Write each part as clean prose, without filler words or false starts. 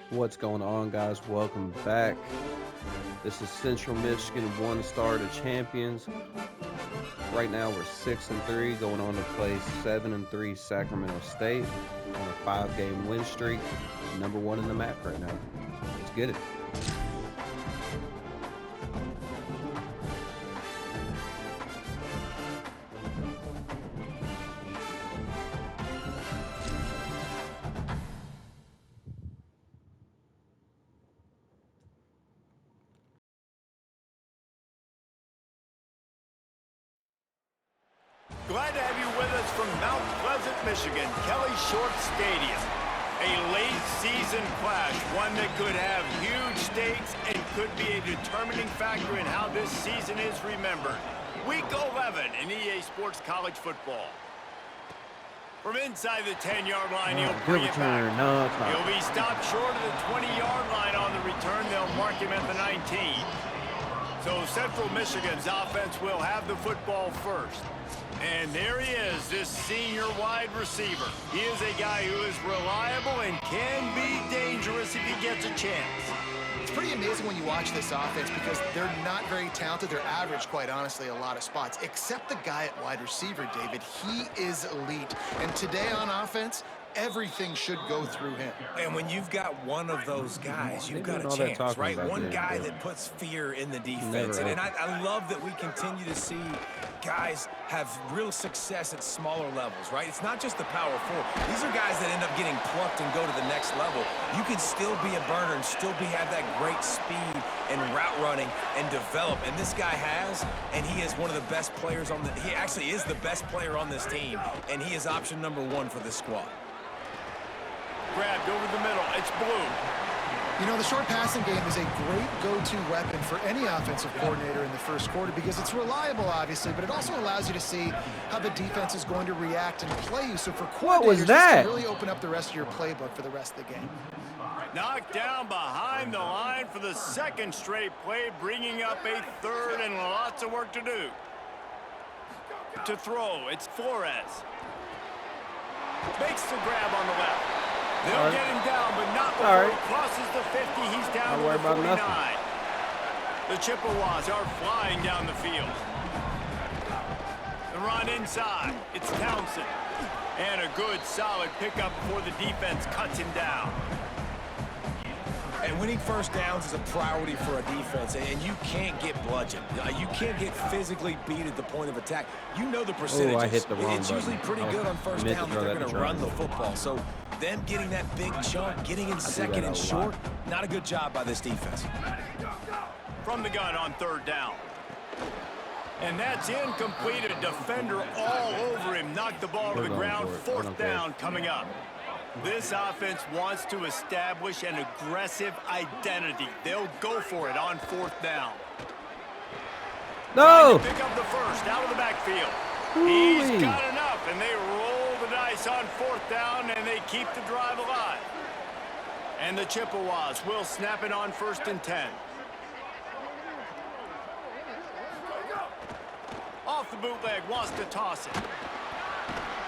What's going on, guys? Welcome back. This is Central Michigan one star to champions. Right now we're 6-3, going on to play 7-3 Sacramento State on a 5-game win streak. Number one in the map right now. Let's get it. Glad to have you with us from Mount Pleasant, Michigan, Kelly Short Stadium. A late season clash, one that could have huge stakes and could be a determining factor in how this season is remembered. Week 11 in EA Sports College Football. From inside the 10-yard line, he'll bring it back. He'll be stopped short of the 20-yard line on the return. They'll mark him at the 19. So Central Michigan's offense will have the football first. And there he is, this senior wide receiver. He is a guy who is reliable and can be dangerous if he gets a chance. It's pretty amazing when you watch this offense because they're not very talented. They're average, quite honestly, a lot of spots. Except the guy at wide receiver, David. He is elite. And today on offense, everything should go through him. And when you've got one of those guys, you've got a chance, right? One guy that puts fear in the defense. And I love that we continue to see guys have real success at smaller levels, right? It's not just the power four. These are guys that end up getting plucked and go to the next level. You can still be a burner and still have that great speed and route running and develop. And this guy has, and he is one of the best players on he actually is the best player on this team. And he is option number one for this squad. Grabbed over the middle. It's Blue. You know, the short passing game is a great go-to weapon for any offensive coordinator in the first quarter because it's reliable, obviously, but it also allows you to see how the defense is going to react and play you. So for coordinators, this can really open up the rest of your playbook for the rest of the game. Knocked down behind the line for the second straight play, bringing up a third and lots of work to do. To throw, it's Flores. Makes the grab on the left. They'll get him down, but not before he crosses the 50. He's down to the 49. The Chippewas are flying down the field. The run inside. It's Townsend. And a good, solid pickup before the defense cuts him down. And winning first downs is a priority for a defense, and you can't get bludgeoned. You can't get physically beat at the point of attack. You know the percentages. I hit the wrong It's usually pretty good on first down that they're going to run the football. So them getting that big chunk, getting in second and short, not a good job by this defense. From the gun on third down. And that's incomplete. A defender all over him. Knocked the ball to the ground. Fourth down coming up. This offense wants to establish an aggressive identity. They'll go for it on fourth down. No! Pick up the first out of the backfield. He's got enough, and they roll the dice on fourth down, and they keep the drive alive. And the Chippewas will snap it on 1st and 10. Off the bootleg, wants to toss it.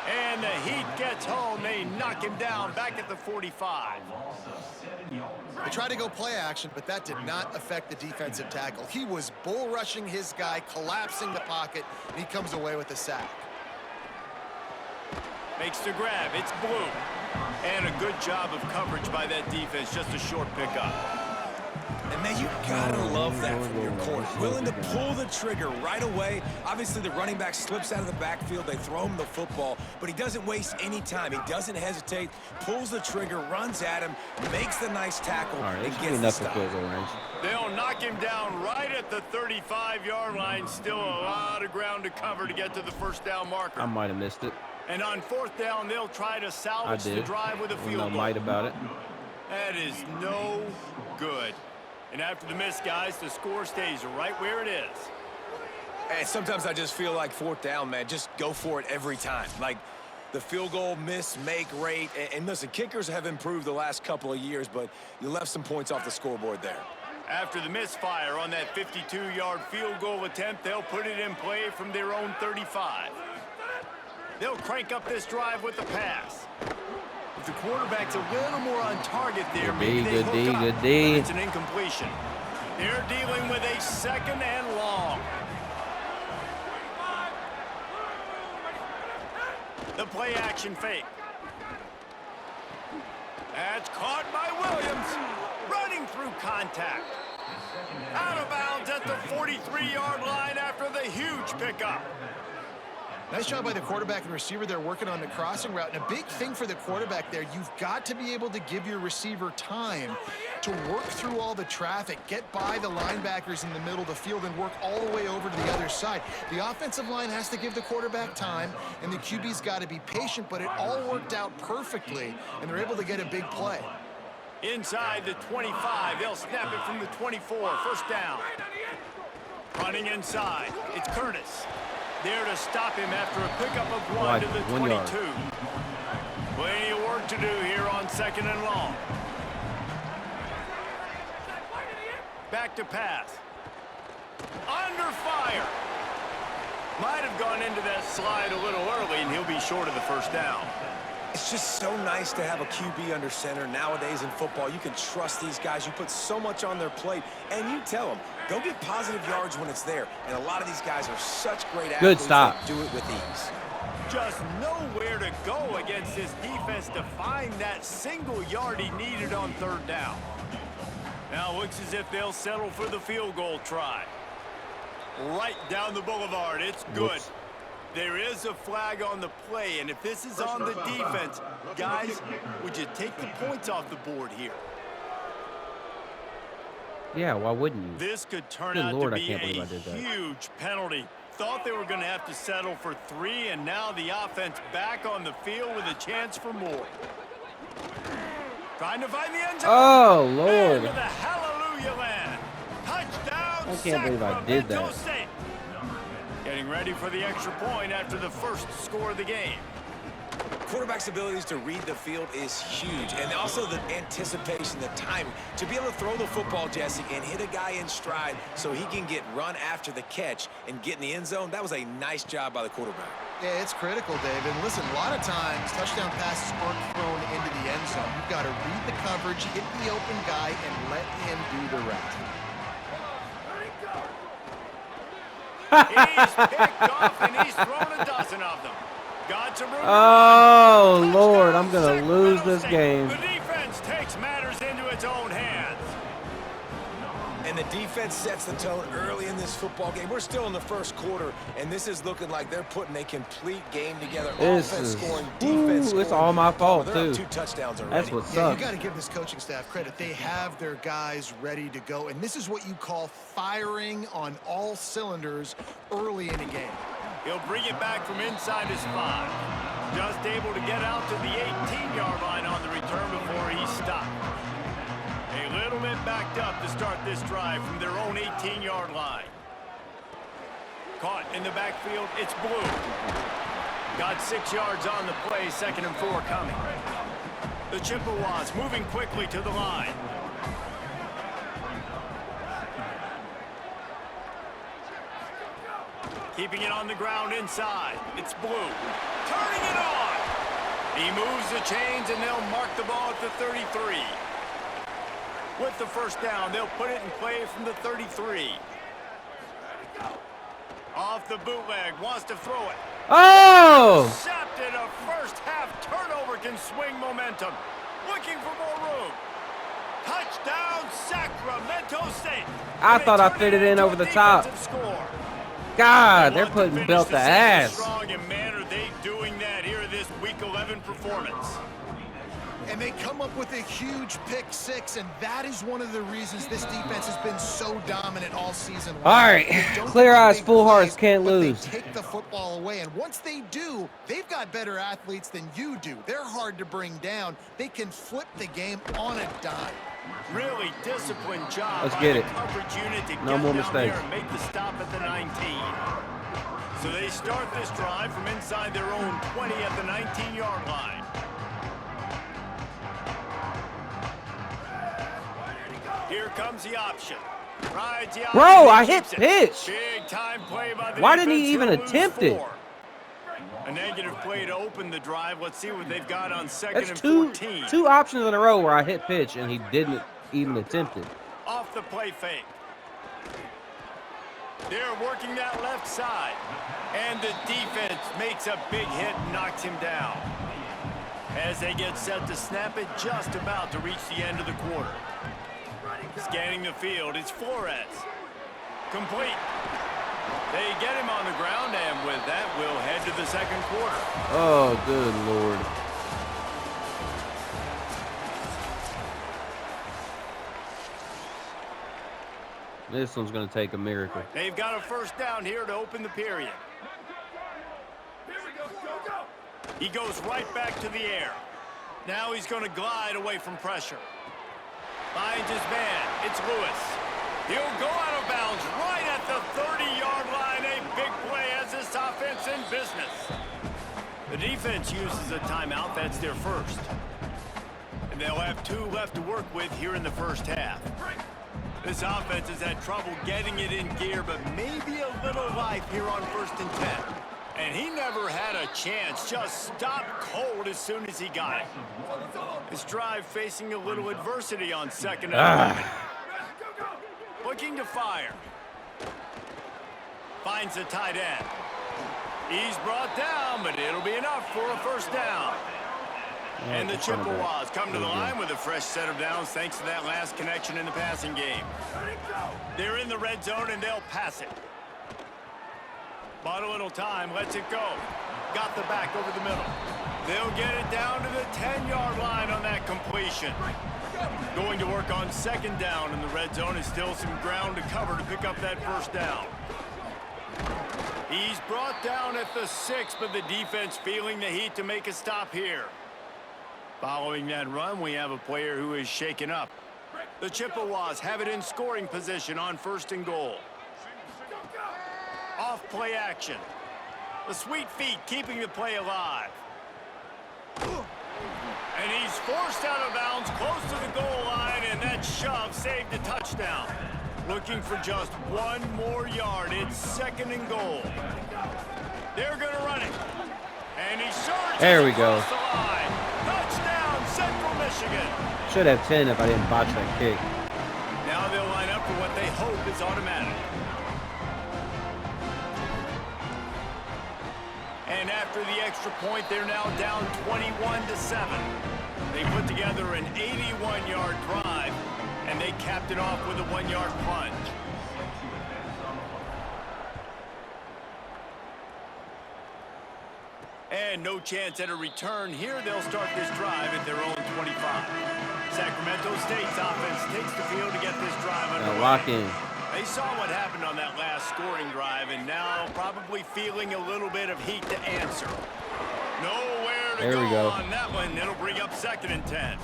And the Heat gets home. They knock him down back at the 45. They tried to go play action, but that did not affect the defensive tackle. He was bull rushing his guy, collapsing the pocket, and he comes away with a sack. Makes the grab. It's Blue. And a good job of coverage by that defense. Just a short pickup. And man, you gotta love that from your corner. Willing to pull the trigger right away. Obviously, the running back slips out of the backfield. They throw him the football, but he doesn't waste any time. He doesn't hesitate, pulls the trigger, runs at him, makes the nice tackle, and gets the stop. They'll knock him down right at the 35-yard line. Still a lot of ground to cover to get to the first down marker. I might have missed it. And on fourth down, they'll try to salvage the drive with a field goal. Might about it. That is no good. And after the miss, guys, the score stays right where it is. And sometimes I just feel like fourth down, man, just go for it every time. Like the field goal miss, make rate. And listen, kickers have improved the last couple of years, but you left some points off the scoreboard there. After the misfire on that 52-yard field goal attempt, they'll put it in play from their own 35. They'll crank up this drive with the pass. If the quarterback's a little more on target there, Good maybe D, they good D, hook up, good D. but it's an incompletion. They're dealing with a 2nd and long. The play action fake. That's caught by Williams. Running through contact. Out of bounds at the 43-yard line after the huge pickup. Nice job by the quarterback and receiver there working on the crossing route. And a big thing for the quarterback there, you've got to be able to give your receiver time to work through all the traffic, get by the linebackers in the middle of the field, and work all the way over to the other side. The offensive line has to give the quarterback time, and the QB's got to be patient, but it all worked out perfectly, and they're able to get a big play. Inside the 25, they'll snap it from the 24, first down. Running inside, it's Curtis. There to stop him after a pickup of 1 to the 22. Plenty of work to do here on 2nd and long. Back to pass. Under fire. Might have gone into that slide a little early, and he'll be short of the first down. It's just so nice to have a QB under center. Nowadays in football, you can trust these guys. You put so much on their plate, and you tell them, go get positive yards when it's there. And a lot of these guys are such great athletes. Good stop. That do it with ease. Just nowhere to go against this defense to find that single yard he needed on 3rd down. Now it looks as if they'll settle for the field goal try. Right down the boulevard. It's good. Whoops. There is a flag on the play, and if this is on the defense, guys, would you take the points off the board here? Yeah, why wouldn't you? This could turn Good out Lord, to I be can't believe a I did that. huge penalty. Thought they were going to have to settle for 3, and now the offense back on the field with a chance for more. Trying to find the end zone. Oh, And Lord. with a hallelujah land. Touchdown. I can't believe I did that. Sacramento State. Getting ready for the extra point after the first score of the game. Quarterback's abilities to read the field is huge, and also the anticipation, the timing. To be able to throw the football, Jesse, and hit a guy in stride so he can get run after the catch and get in the end zone, that was a nice job by the quarterback. Yeah, it's critical, David. Listen, a lot of times touchdown passes aren't thrown into the end zone. You've got to read the coverage, hit the open guy, and let him do the rest. He's picked off, and he's thrown a dozen of them. Got some room. Oh, Lord, I'm going to lose this game. The defense takes matters into its own hands. And the defense sets the tone early in this football game. We're still in the first quarter, and this is looking like they're putting a complete game together. This Offense is, scoring, defense scoring. it's all my fault, They're up too. 2 touchdowns already. That's what Yeah, you sucks. got to give this coaching staff credit. They have their guys ready to go, and this is what you call firing on all cylinders early in a game. He'll bring it back from inside his 5. Just able to get out to the 18-yard line on the return before he stopped. A little bit backed up to start this drive from their own 18-yard line. Caught in the backfield, it's Blue. Got 6 yards on the play, 2nd and 4 coming. The Chippewas moving quickly to the line. Keeping it on the ground inside. It's Blue. Turning it on. He moves the chains, and they'll mark the ball at the 33. With the first down, they'll put it in play from the 33. Off the bootleg, wants to throw it. Oh! Intercepted. A first-half turnover can swing momentum. Looking for more room. Touchdown, Sacramento State. I thought I fit it in over the top. Score. God, they're putting belt to ass. Strong, and man, are they doing that here this Week 11 performance. And they come up with a huge pick 6, and that is one of the reasons this defense has been so dominant all season long. All right, clear eyes, full hearts, can't lose. They take the football away, and once they do, they've got better athletes than you do. They're hard to bring down. They can flip the game on a dime. Really disciplined job. Let's get by it. the coverage unit to No get more down mistakes. there and make the stop at the 19. So they start this drive from inside their own 20 at the 19-yard line. Here comes the option. Rides the option. Bro, I Keeps hit it. pitch. Big time play by the Why didn't he defense. even He'll lose attempt it? 4. A negative play to open the drive. Let's see what they've got on second That's and 14. two options in a row where I hit pitch and he didn't even attempt it. Off the play fake. They're working that left side. And the defense makes a big hit and knocks him down. As they get set to snap it, just about to reach the end of the quarter. Scanning the field, it's Flores. Complete. They get him on the ground, and with that, we'll head to the second quarter. Oh, good Lord. This one's going to take a miracle. They've got a first down here to open the period. He goes right back to the air. Now he's going to glide away from pressure. Finds his man. It's Lewis. He'll go out of bounds right at the 30-yard line. A big play as this offense in business. The defense uses a timeout. That's their first. And they'll have 2 left to work with here in the first half. This offense has had trouble getting it in gear, but maybe a little life here on 1st and 10. And he never had a chance. Just stopped cold as soon as he got it. This drive facing a little adversity on 2nd and 11. Looking to fire. Finds the tight end. He's brought down, but it'll be enough for a first down. And the Chippewas come to the line with a fresh set of downs thanks to that last connection in the passing game. They're in the red zone, and they'll pass it. Bought a little time, lets it go. Got the back over the middle. They'll get it down to the 10-yard line on that completion. Going to work on 2nd down in the red zone, and still some ground to cover to pick up that first down. He's brought down at the 6, but the defense feeling the heat to make a stop here. Following that run, we have a player who is shaken up. The Chippewas have it in scoring position on 1st and goal. Off play action. The sweet feet keeping the play alive. And he's forced out of bounds close to the goal line, and that shove saved a touchdown. Looking for just 1 more yard. It's 2nd and goal. They're going to run it. And he surges there we go. across the line. Touchdown, Central Michigan. Should have 10 if I didn't botch that kick. Now they'll line up for what they hope is automatic. And after the extra point, they're now down 21-7. They put together an 81-yard drive, and they capped it off with a 1-yard plunge. And no chance at a return here. They'll start this drive at their own 25. Sacramento State's offense takes the field to get this drive underway. Now lock in. They saw what happened on that last scoring drive, and now probably feeling a little bit of heat to answer. Nowhere to go on that one. It'll bring up 2nd and 10.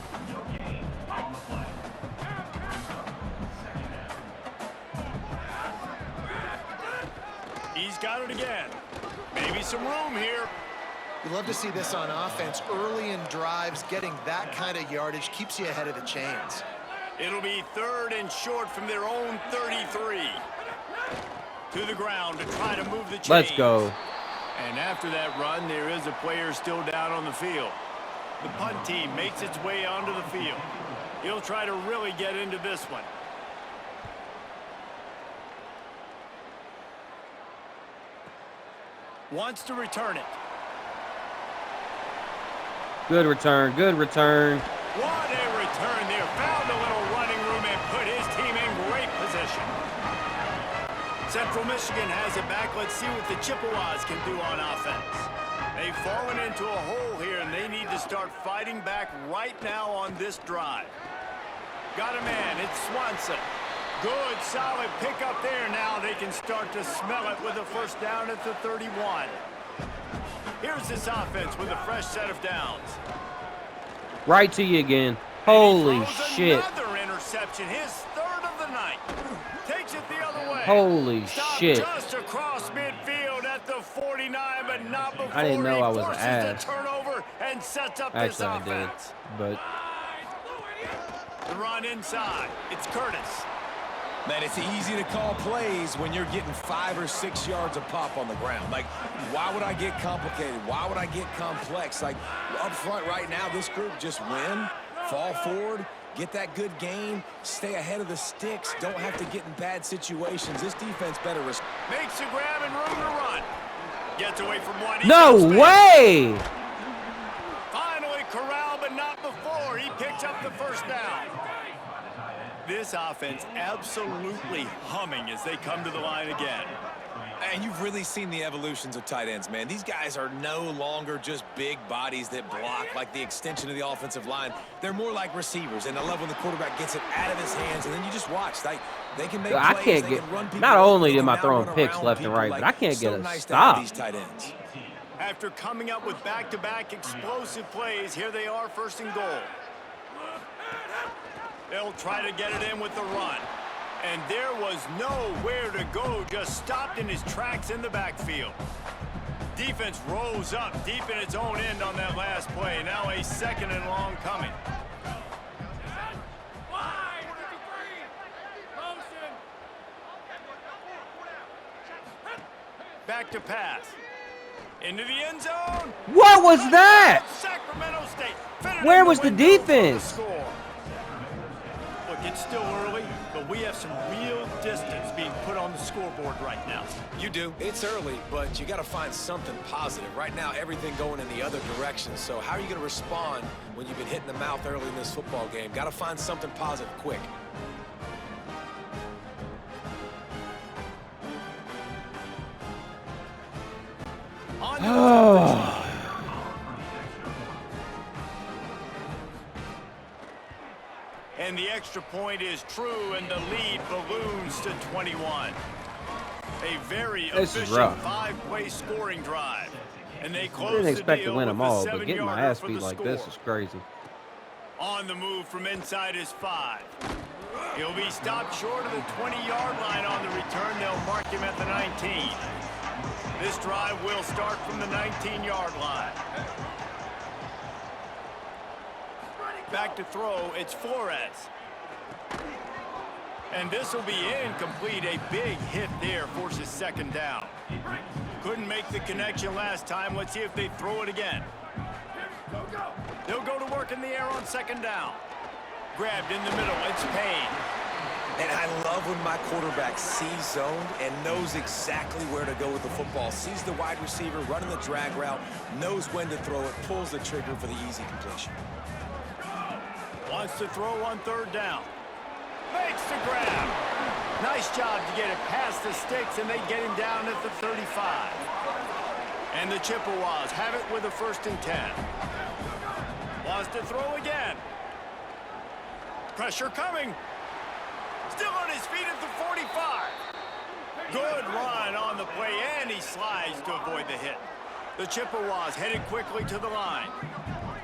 He's got it again. Maybe some room here. You'd love to see this on offense. Early in drives, getting that kind of yardage keeps you ahead of the chains. It'll be 3rd and short from their own 33. To the ground to try to move the chains. Let's go. And after that run, there is a player still down on the field. The punt team makes its way onto the field. He'll try to really get into this one. Wants to return it. Good return. Good return. What a return there. Found a little running room and put his team in great position. Central Michigan has it back. Let's see what the Chippewas can do on offense. They've fallen into a hole here, and they need to start fighting back right now on this drive. Got a man. It's Swanson. Good, solid pickup there. Now they can start to smell it with a first down at the 31. Here's this offense with a fresh set of downs. Right to you again. Holy shit. Another interception, his 3rd of the night. Takes it the other way. Holy shit. Just across midfield at the 49, but not before I didn't know I was forces ass. the turnover and sets up Actually, this I offense. did, but The run inside. It's Curtis. Man, it's easy to call plays when you're getting 5 or 6 yards a pop on the ground. Like, why would I get complicated? Why would I get complex? Like, up front right now, this group just win, fall forward, get that good gain, stay ahead of the sticks, don't have to get in bad situations. This defense better makes a grab and room to run. Gets away from one. No way! Finally corralled, but not before. He picks up the first down. This offense absolutely humming as they come to the line again. And you've really seen the evolutions of tight ends, man. These guys are no longer just big bodies that block like the extension of the offensive line. They're more like receivers, and I love when the quarterback gets it out of his hands, and then you just watch. They can make plays, I can't get. Not only am I throwing picks left and right, but I can't get a stop. These tight ends. After coming up with back-to-back explosive plays, here they are, first and goal. They'll try to get it in with the run. And there was nowhere to go, just stopped in his tracks in the backfield. Defense rose up deep in its own end on that last play. Now a second and long coming. Back to pass. Into the end zone. What was that? Sacramento State. Where was the defense? Look, it's still early, but we have some real distance being put on the scoreboard right now. You do. It's early, but you got to find something positive. Right now, everything going in the other direction. So how are you going to respond when you've been hit in the mouth early in this football game? Got to find something positive quick. Oh. And the extra point is true, and the lead balloons to 21. A very efficient 5-play scoring drive. And they close I didn't expect to win them all, but getting my ass beat like this is crazy. On the move from inside his 5. He'll be stopped short of the 20-yard line on the return. They'll mark him at the 19. This drive will start from the 19-yard line. Back to throw, it's Flores. And this will be incomplete. A big hit there forces second down. Couldn't make the connection last time. Let's see if they throw it again. They'll go to work in the air on second down. Grabbed in the middle, it's Payne. And I love when my quarterback sees zoned and knows exactly where to go with the football. Sees the wide receiver running the drag route, knows when to throw it, pulls the trigger for the easy completion. Wants to throw on third down. Makes the grab. Nice job to get it past the sticks, and they get him down at the 35. And the Chippewas have it with a 1st and 10. Wants to throw again. Pressure coming. Still on his feet at the 45. Good run on the play, and he slides to avoid the hit. The Chippewas headed quickly to the line.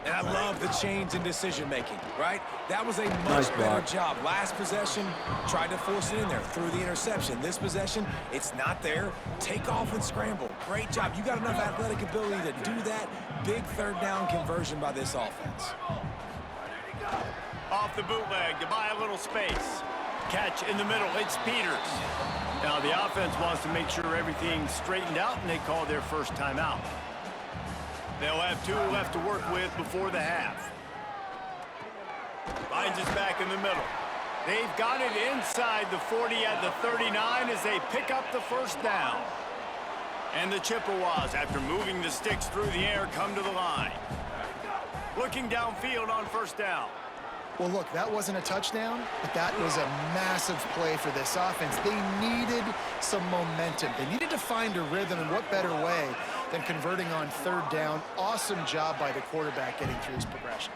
And I love the change in decision-making, right? That was a much better job. Last possession, tried to force it in there, threw the interception. This possession, it's not there. Take off and scramble. Great job. You got enough athletic ability to do that. Big third down conversion by this offense. Off the bootleg to buy a little space. Catch in the middle, it's Peters. Now the offense wants to make sure everything's straightened out, and they call their first timeout. They'll have 2 left to work with before the half. Finds us back in the middle. They've got it inside the 40 at the 39 as they pick up the first down. And the Chippewas, after moving the sticks through the air, come to the line. Looking downfield on first down. Well, look, that wasn't a touchdown, but that was a massive play for this offense. They needed some momentum. They needed to find a rhythm, and what better way than converting on third down. Awesome job by the quarterback getting through his progression.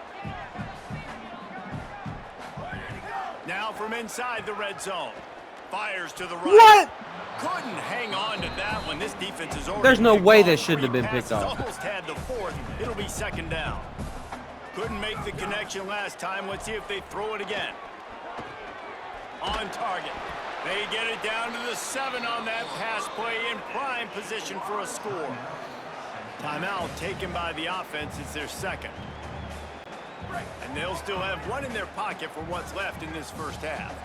Now from inside the red zone. Fires to the right. What? Couldn't hang on to that one. This defense is already. There's no way that shouldn't have been picked off. Almost had the 4th. It'll be second down. Couldn't make the connection last time. Let's see if they throw it again. On target. They get it down to the 7 on that pass play, in prime position for a score. Timeout taken by the offense. It's their second. And they'll still have 1 in their pocket for what's left in this first half.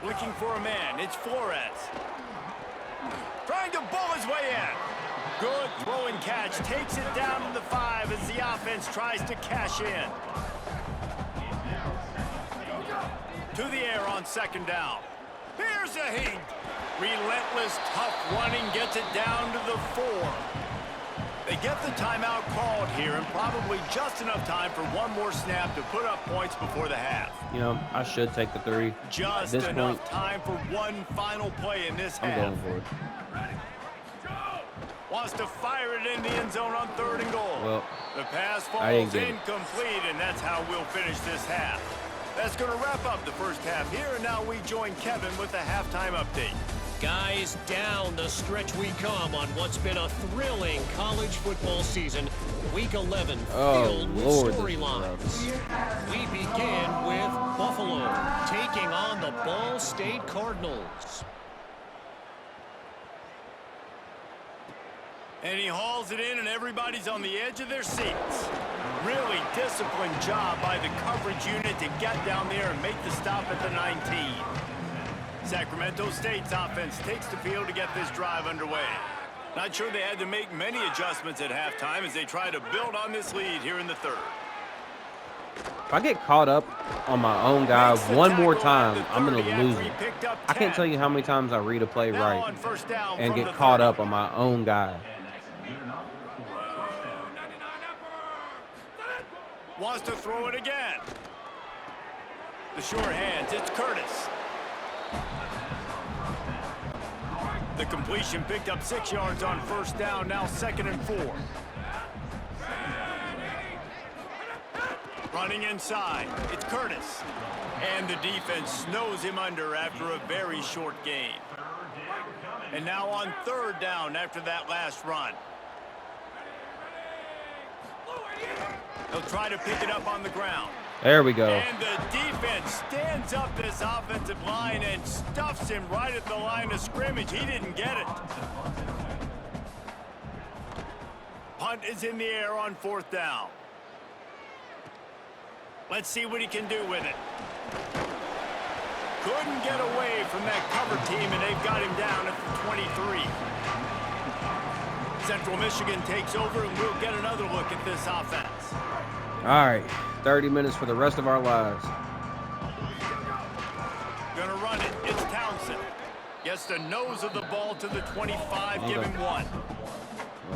Looking for a man. It's Flores. Trying to bull his way in. Good throw and catch. Takes it down to the 5 as the offense tries to cash in. To the air on second down. Here's a heat. Relentless, tough running gets it down to the 4. They get the timeout called here, and probably just enough time for one more snap to put up points before the half. You know, I should take the 3. Just enough time for one final play in this half. I'm going for it. Wants to fire it in the end zone on 3rd and goal. Well, the pass falls incomplete, and that's how we'll finish this half. That's going to wrap up the first half here, and now we join Kevin with the halftime update. Guys, down the stretch we come on what's been a thrilling college football season. Week 11 filled with storylines. We begin with Buffalo taking on the Ball State Cardinals. And he hauls it in, and everybody's on the edge of their seats. Really disciplined job by the coverage unit to get down there and make the stop at the 19. Sacramento State's offense takes the field to get this drive underway. Not sure they had to make many adjustments at halftime as they try to build on this lead here in the 3rd. If I get caught up on my own guy one more time, I'm going to lose it. I can't tell you how many times I read a play right and get caught up on my own guy. Wants to throw it again. The sure hands, it's Curtis. The completion picked up 6 yards on 1st down, now 2nd and 4. Running inside, it's Curtis. And the defense snows him under after a very short gain. And now on 3rd down after that last run. They'll try to pick it up on the ground. There we go. And the defense stands up this offensive line and stuffs him right at the line of scrimmage. He didn't get it. Punt is in the air on 4th down. Let's see what he can do with it. Couldn't get away from that cover team, and they've got him down at the 23. Central Michigan takes over, and we'll get another look at this offense. All right, 30 minutes for the rest of our lives. Gonna run it. It's Townsend. Gets the nose of the ball to the 25, give him 1.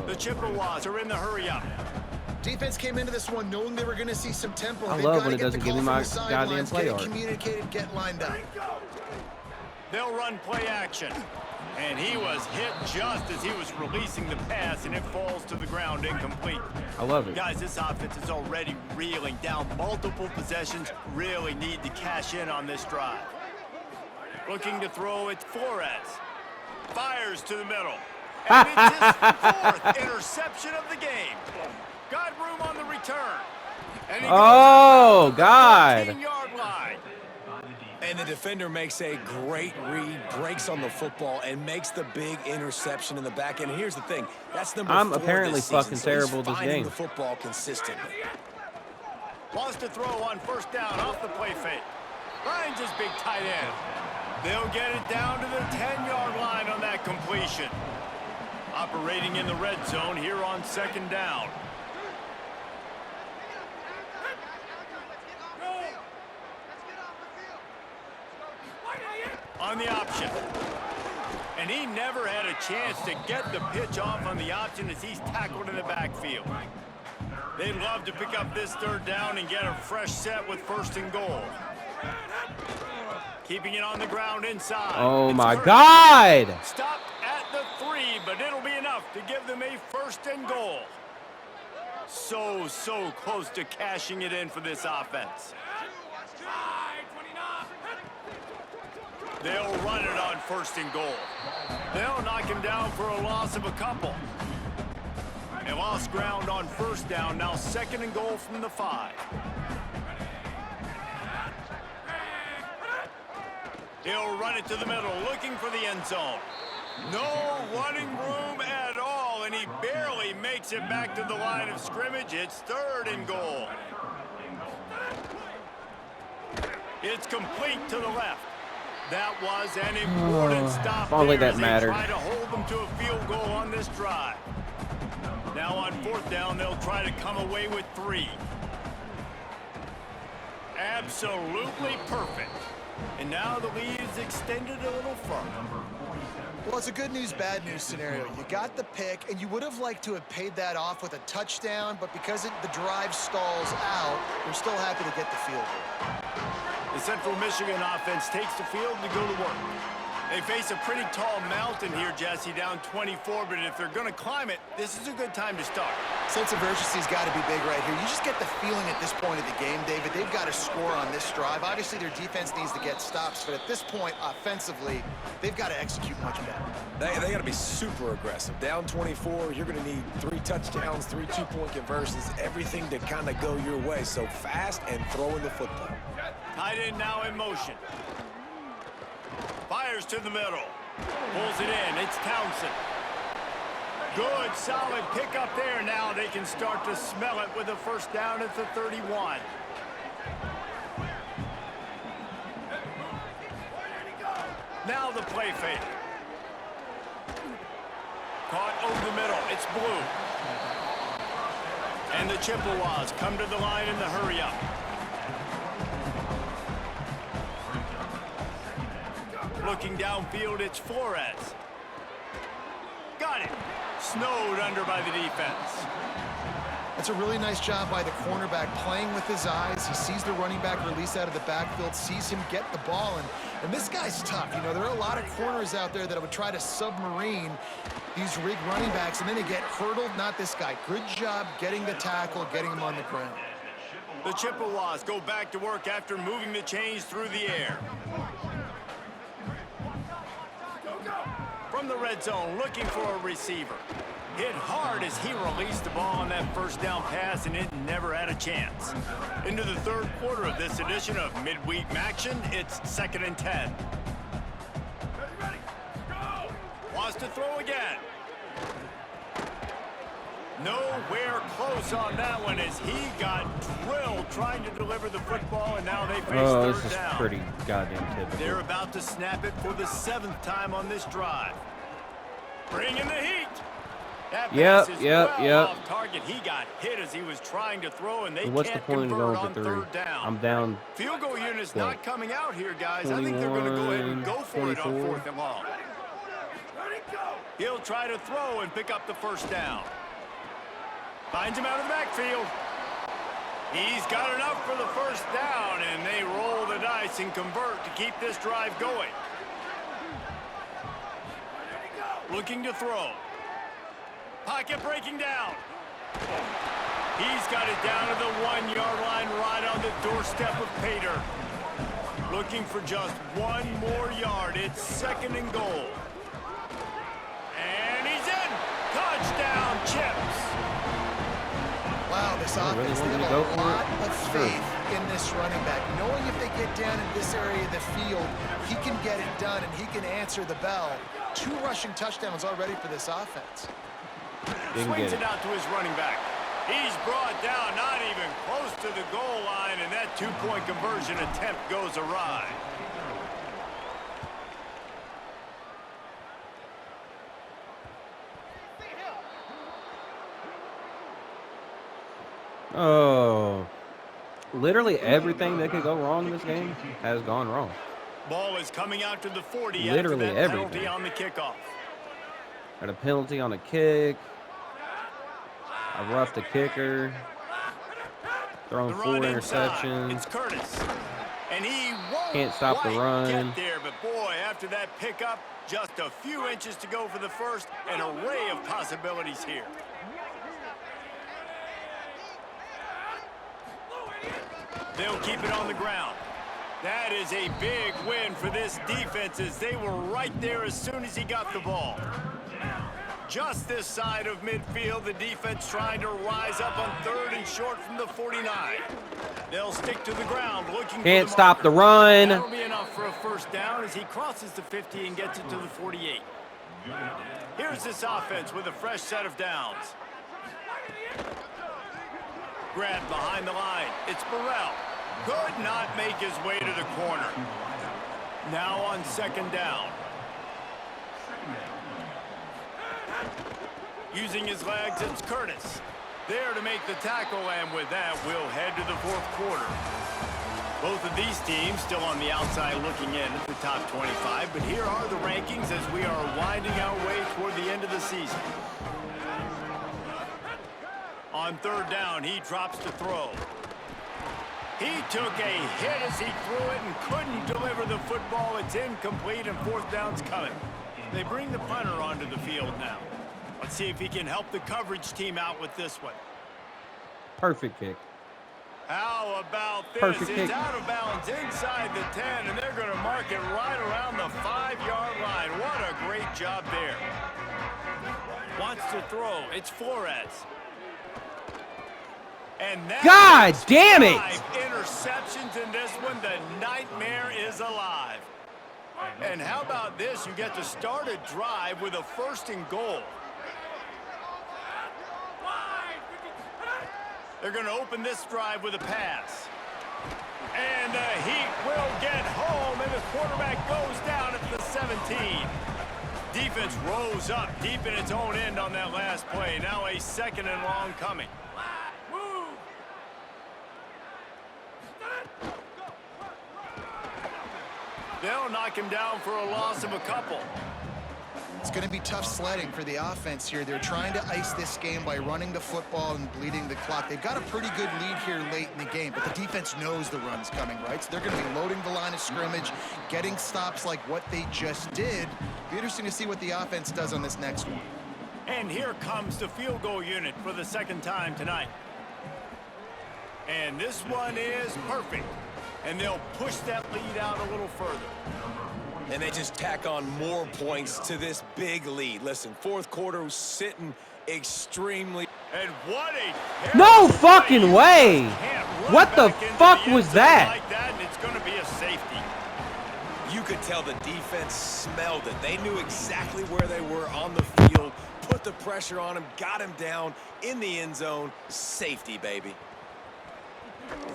The Chippewas are in the hurry-up. Defense came into this one knowing they were going to see some tempo. I love when it doesn't give me my goddamn play art. Communicated, get lined up. They'll run play action. And he was hit just as he was releasing the pass, and it falls to the ground incomplete. I love it. Guys, this offense is already reeling down multiple possessions. Really need to cash in on this drive. Looking to throw, it's Flores. Fires to the middle. And it's his 4th interception of the game. Got room on the return. And he oh, God. 14-yard line. And the defender makes a great read, breaks on the football, and makes the big interception in the back end. Here's the thing. That's number 4 I'm apparently this season, fucking so terrible he's this finding game. the football consistently. Wants to throw on 1st down off the play fake. Finds his big tight end. They'll get it down to the 10-yard line on that completion. Operating in the red zone here on 2nd down. On the option. And he never had a chance to get the pitch off on the option as he's tackled in the backfield. They'd love to pick up this 3rd down and get a fresh set with 1st and goal. Keeping it on the ground inside. Oh, my God. Stopped at the 3, but it'll be enough to give them a 1st and goal. So close to cashing it in for this offense. They'll run it on 1st and goal. They'll knock him down for a loss of a couple. They lost ground on 1st down, now 2nd and goal from the 5. He'll run it to the middle, looking for the end zone. No running room at all, and he barely makes it back to the line of scrimmage. It's 3rd and goal. It's complete to the left. That was an important stop. If only there that as mattered. They try to hold them to a field goal on this drive. Now on 4th down, they'll try to come away with 3. Absolutely perfect. And now the lead is extended a little further. Well, it's a good news, bad news scenario. You got the pick, and you would have liked to have paid that off with a touchdown, but because the drive stalls out, you're still happy to get the field goal. The Central Michigan offense takes the field to go to work. They face a pretty tall mountain here, Jesse, down 24, but if they're going to climb it, this is a good time to start. Sense of urgency's got to be big right here. You just get the feeling at this point of the game, David, they've got to score on this drive. Obviously, their defense needs to get stops, but at this point, offensively, they've got to execute much better. They got to be super aggressive. Down 24, you're going to need 3 touchdowns, 3 two-point conversions, everything to kind of go your way. So fast and throwing the football. Tight end now in motion. Fires to the middle. Pulls it in. It's Townsend. Good, solid pickup there. Now they can start to smell it with a 1st down at the 31. Now the play fake. Caught over the middle. It's Blue. And the Chippewas come to the line in the hurry-up. Looking downfield, it's Flores. Got it. Snowed under by the defense. That's a really nice job by the cornerback playing with his eyes. He sees the running back release out of the backfield, sees him get the ball, and this guy's tough. You know, there are a lot of corners out there that would try to submarine these rig running backs, and then they get hurdled. Not this guy. Good job getting the tackle, getting him on the ground. The Chippewas go back to work after moving the chains through the air. From the red zone, looking for a receiver. Hit hard as he released the ball on that 1st down pass, and it never had a chance. Into the 3rd quarter of this edition of Midweek Action, it's 2nd and 10. Ready, go! Wants to throw again. Nowhere close on that one as he got drilled trying to deliver the football, and now they face 3rd down. This is pretty goddamn typical. They're about to snap it for the 7th time on this drive. Bring in the heat. That pass is well off target. He got hit as he was trying to throw, and they can't convert on 3rd down. I'm down. Field goal unit's not coming out here, guys. I think they're going to go ahead and go for it on 4th and long. He'll try to throw and pick up the 1st down. Finds him out of the backfield. He's got enough for the 1st down, and they roll the dice and convert to keep this drive going. Looking to throw. Pocket breaking down. He's got it down to the 1-yard line right on the doorstep of Pater. Looking for just 1 more yard. It's 2nd and goal. And he's in. Touchdown, Chips. Wow, this offense, they have a lot of faith in this running back. Knowing if they get down in this area of the field, he can get it done and he can answer the bell. 2 rushing touchdowns already for this offense. Swings it out to his running back. He's brought down, not even close to the goal line, and that 2-point conversion attempt goes awry. Oh, literally everything that could go wrong in this game has gone wrong. Ball is coming out to the 40 Literally after that everything. penalty on the kickoff. Got a penalty on a kick. I roughed the kicker. Thrown 4 interceptions. It's Curtis. And he won't Can't stop the run. Get there, but boy, after that pickup, just a few inches to go for the 1st. An array of possibilities here. They'll keep it on the ground. That is a big win for this defense as they were right there as soon as he got the ball. Just this side of midfield, the defense trying to rise up on 3rd and short from the 49. They'll stick to the ground looking Can't for the stop the marker. run. That'll be enough for a 1st down as he crosses the 50 and gets it to the 48. Here's this offense with a fresh set of downs. Grabbed behind the line. It's Burrell. Could not make his way to the corner. Now on second down. Using his legs, it's Curtis. There to make the tackle, and with that, we'll head to the fourth quarter. Both of these teams still on the outside looking in at the top 25, but here are the rankings as we are winding our way toward the end of the season. On third down, he drops to throw. He took a hit as he threw it and couldn't deliver the football. It's incomplete, and fourth down's coming. They bring the punter onto the field now. Let's see if he can help the coverage team out with this one. Perfect kick. How about this? Perfect It's kick. out of bounds inside the 10, and they're going to mark it right around the 5-yard line. What a great job there. Wants to throw. It's Flores. And God damn it! 5 interceptions in this one. The nightmare is alive. And how about this? You get to start a drive with a 1st and goal. They're going to open this drive with a pass. And the Heat will get home, and the quarterback goes down at the 17. Defense rose up deep in its own end on that last play. Now a 2nd and long coming. They'll knock him down for a loss of a couple. It's going to be tough sledding for the offense here. They're trying to ice this game by running the football and bleeding the clock. They've got a pretty good lead here late in the game, but the defense knows the run's coming, right? So they're going to be loading the line of scrimmage, getting stops like what they just did. Be interesting to see what the offense does on this next one. And here comes the field goal unit for the 2nd time tonight. And this one is perfect. And they'll push that lead out a little further. And they just tack on more points to this big lead. Listen, fourth quarter was sitting extremely. And what a No fucking way! What the back into fuck the was end zone that? like that, and it's going to be a safety. You could tell the defense smelled it. They knew exactly where they were on the field, put the pressure on him, got him down in the end zone. Safety, baby.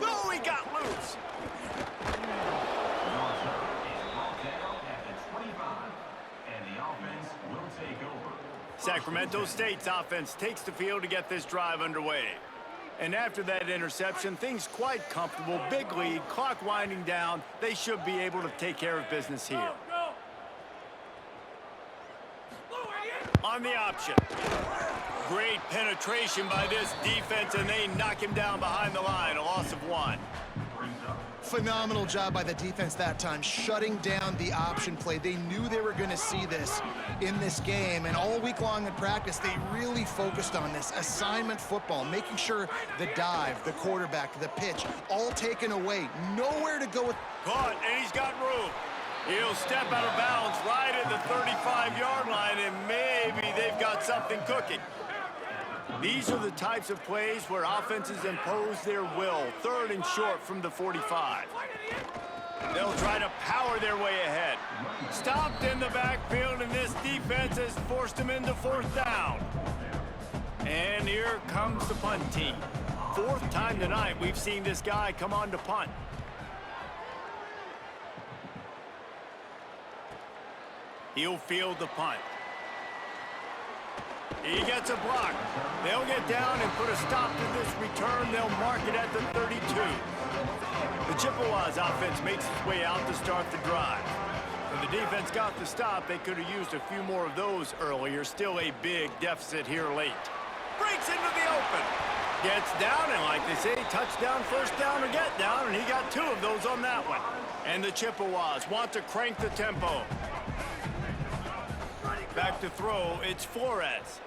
Oh, he got loose. Sacramento State's offense takes the field to get this drive underway. And after that interception, things quite comfortable. Big lead, clock winding down. They should be able to take care of business here. On the option. Great penetration by this defense, and they knock him down behind the line. A loss of 1. Phenomenal job by the defense that time, shutting down the option play. They knew they were going to see this in this game, and all week long in practice, they really focused on this assignment football, making sure the dive, the quarterback, the pitch, all taken away. Nowhere to go with. Caught, and he's got room. He'll step out of bounds right at the 35-yard line, and maybe they've got something cooking. These are the types of plays where offenses impose their will. 3rd and short from the 45. They'll try to power their way ahead. Stopped in the backfield, and this defense has forced them into 4th down. And here comes the punt team. 4th time tonight we've seen this guy come on to punt. He'll field the punt. He gets a block. They'll get down and put a stop to this return. They'll mark it at the 32. The Chippewas offense makes its way out to start the drive. When the defense got the stop, they could have used a few more of those earlier. Still a big deficit here late. Breaks into the open. Gets down, and like they say, touchdown, 1st down, or get down, and he got 2 of those on that one. And the Chippewas want to crank the tempo. Back to throw, it's Flores.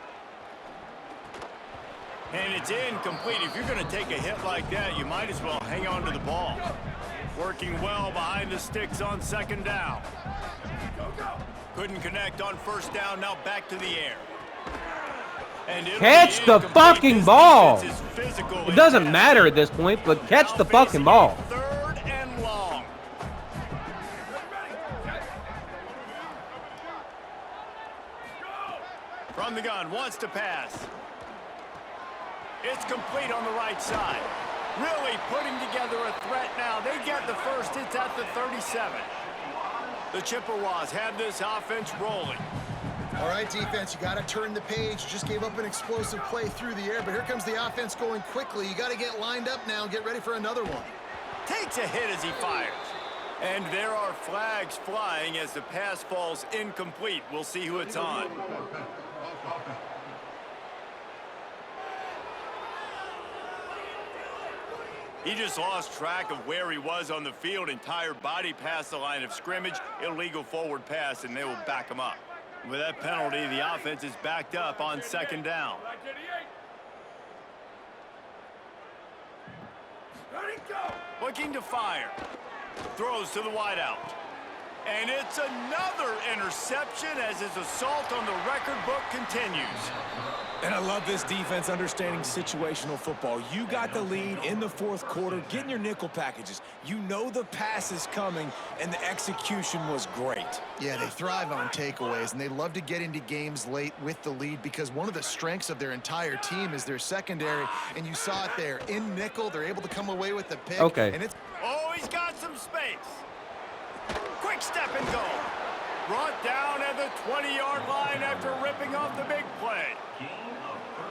And it's incomplete. If you're going to take a hit like that, you might as well hang on to the ball. Working well behind the sticks on 2nd down. Couldn't connect on 1st down, now back to the air. And Catch the fucking ball. It doesn't matter at this point, but catch the fucking ball. 3rd and long. From the gun, wants to pass. It's complete on the right side. Really putting together a threat now. They get the first. It's at the 37. The Chippewas have this offense rolling. All right, defense, you got to turn the page. Just gave up an explosive play through the air, but here comes the offense going quickly. You got to get lined up now and get ready for another one. Takes a hit as he fires. And there are flags flying as the pass falls incomplete. We'll see who it's on. He just lost track of where he was on the field. Entire body past the line of scrimmage. Illegal forward pass, and they will back him up. With that penalty, the offense is backed up on second down. Looking to fire. Throws to the wideout. And it's another interception as his assault on the record book continues. And I love this defense understanding situational football. You got the lead in the fourth quarter, getting your nickel packages. You know the pass is coming, and the execution was great. Yeah, they thrive on takeaways, and they love to get into games late with the lead because one of the strengths of their entire team is their secondary, and you saw it there. In nickel, they're able to come away with the pick. Okay. And it's Oh, he's got some space. Quick step and go. Brought down at the 20-yard line after ripping off the big play.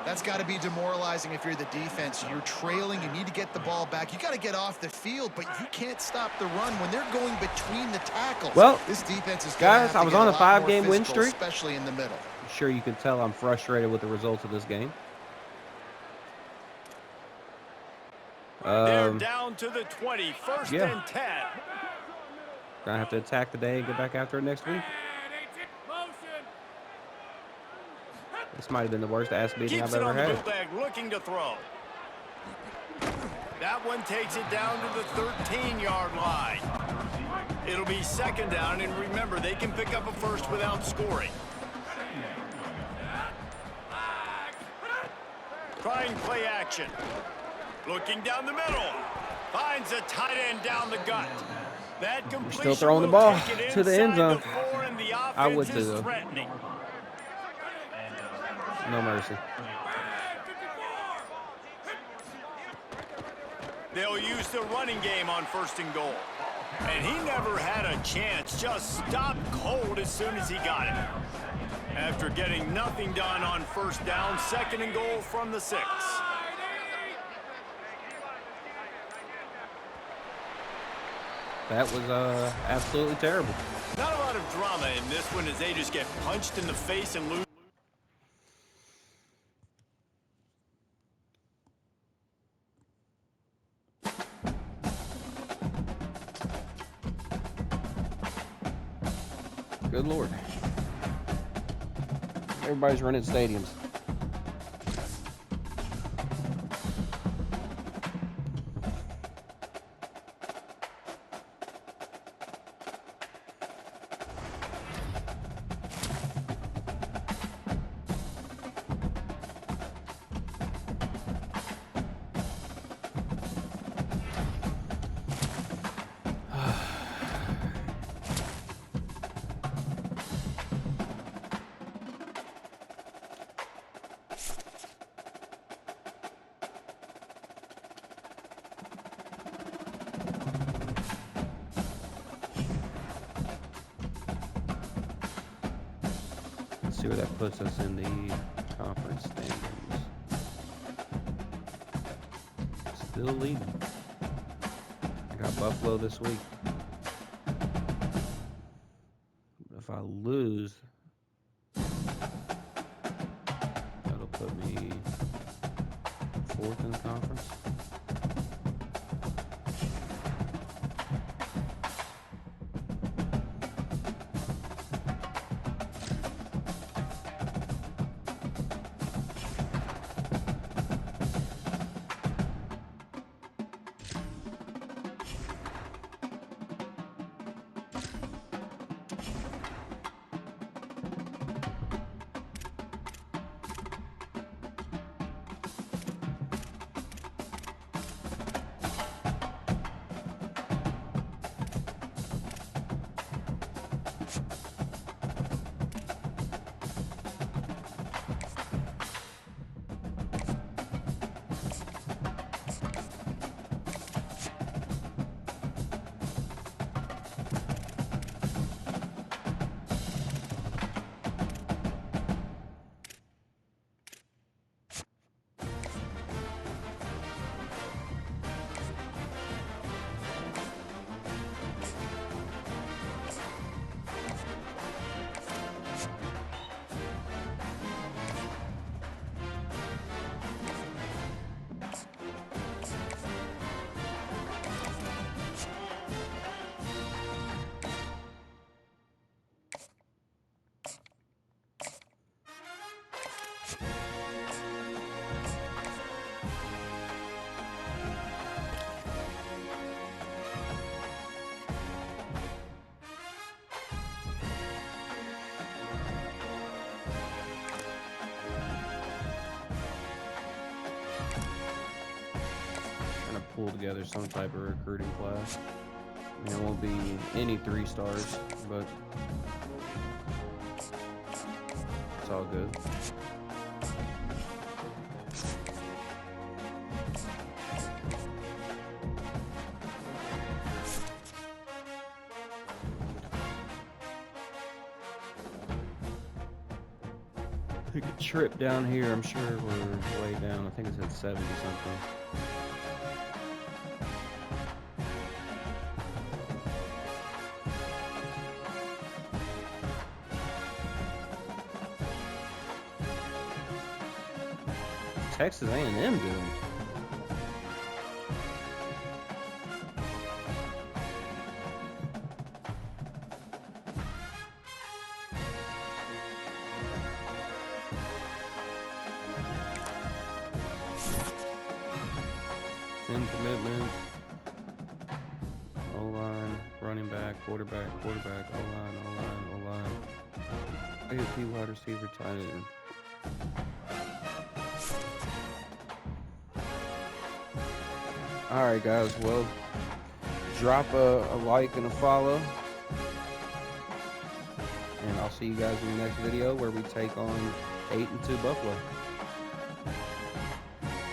That's got to be demoralizing if you're the defense. You're trailing. You need to get the ball back. You got to get off the field, but you can't stop the run when they're going between the tackles. Well, this defense is guys, I was on a 5-game win streak. Especially in the middle. I'm sure you can tell I'm frustrated with the results of this game. They're down to the 20, first and 10. Gonna have to attack today and get back after it next week. This might have been the worst ass beating I've ever had. Bootleg, looking to throw. That one takes it down to the 13-yard line. It'll be second down, and remember, they can pick up a first without scoring. Trying play action. Looking down the middle. Finds a tight end down the gut. That completion still throwing the ball to the end zone. I would too, though. No mercy. They'll use the running game on first and goal. And he never had a chance. Just stopped cold as soon as he got it. After getting nothing done on first down, second and goal from the 6. That was absolutely terrible. Not a lot of drama in this one as they just get punched in the face and lose. Good Lord. Everybody's running stadiums. See where that puts us in the conference standings. Still leading. I got Buffalo this week. If I lose, that'll put me 4th in the conference. pull together some type of recruiting class. I mean, it won't be any 3 stars, but it's all good. Take a trip down here. I'm sure we're way down. I think it's at 70 something. Texas A&M doing? Commitment, O-line, running back, quarterback, O-line, O-line. I get P wide receiver, tight end. Alright guys, well, drop a like and a follow. And I'll see you guys in the next video where we take on 8-2 Buffalo.